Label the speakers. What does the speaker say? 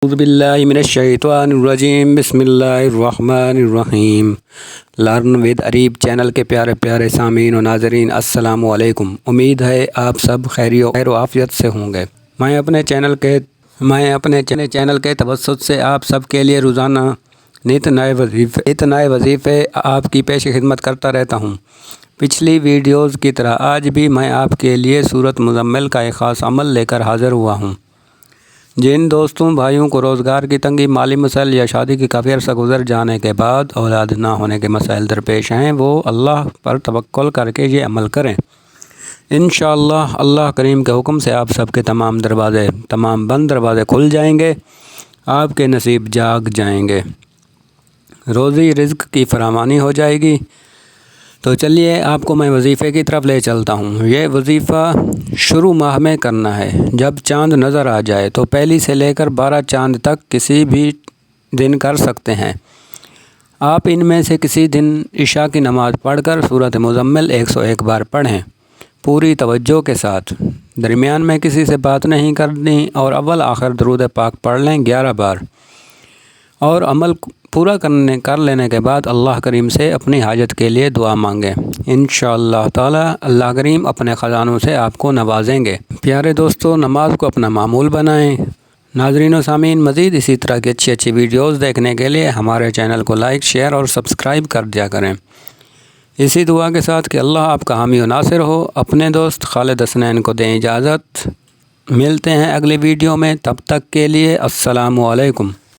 Speaker 1: اعوذ باللہ من الشیطان الرجیم بسم اللہ الرحمن الرحیم۔ لرن ود اریب چینل کے پیارے پیارے سامعین و ناظرین، السلام علیکم۔ امید ہے آپ سب خیر و عافیت سے ہوں گے۔ میں اپنے چینل کے توسط سے آپ سب کے لیے روزانہ نت نئے وظیفے آپ کی پیش خدمت کرتا رہتا ہوں۔ پچھلی ویڈیوز کی طرح آج بھی میں آپ کے لیے سورۃ مزمل کا ایک خاص عمل لے کر حاضر ہوا ہوں۔ جن دوستوں بھائیوں کو روزگار کی تنگی، مالی مسائل یا شادی کی کافی عرصہ گزر جانے کے بعد اولاد نہ ہونے کے مسائل درپیش ہیں، وہ اللہ پر توکل کر کے یہ عمل کریں۔ انشاءاللہ اللہ کریم کے حکم سے آپ سب کے تمام بند دروازے کھل جائیں گے، آپ کے نصیب جاگ جائیں گے، روزی رزق کی فراوانی ہو جائے گی۔ تو چلیے آپ کو میں وظیفے کی طرف لے چلتا ہوں۔ یہ وظیفہ شروع ماہ میں کرنا ہے۔ جب چاند نظر آ جائے تو پہلی سے لے کر 12 چاند تک کسی بھی دن کر سکتے ہیں۔ آپ ان میں سے کسی دن عشاء کی نماز پڑھ کر سورۃ مزمل 101 بار پڑھیں، پوری توجہ کے ساتھ۔ درمیان میں کسی سے بات نہیں کرنی اور اول آخر درود پاک پڑھ لیں 11 بار، اور عمل پورا کر لینے کے بعد اللہ کریم سے اپنی حاجت کے لیے دعا مانگیں۔ انشاءاللہ تعالی اللہ کریم اپنے خزانوں سے آپ کو نوازیں گے۔ پیارے دوستو، نماز کو اپنا معمول بنائیں۔ ناظرین و سامعین، مزید اسی طرح کی اچھی ویڈیوز دیکھنے کے لیے ہمارے چینل کو لائک، شیئر اور سبسکرائب کر دیا کریں۔ اسی دعا کے ساتھ کہ اللہ آپ کا حامی و ناصر ہو، اپنے دوست خالد حسنین کو دیں اجازت۔ ملتے ہیں اگلی ویڈیو میں، تب تک کے لیے السلام علیکم۔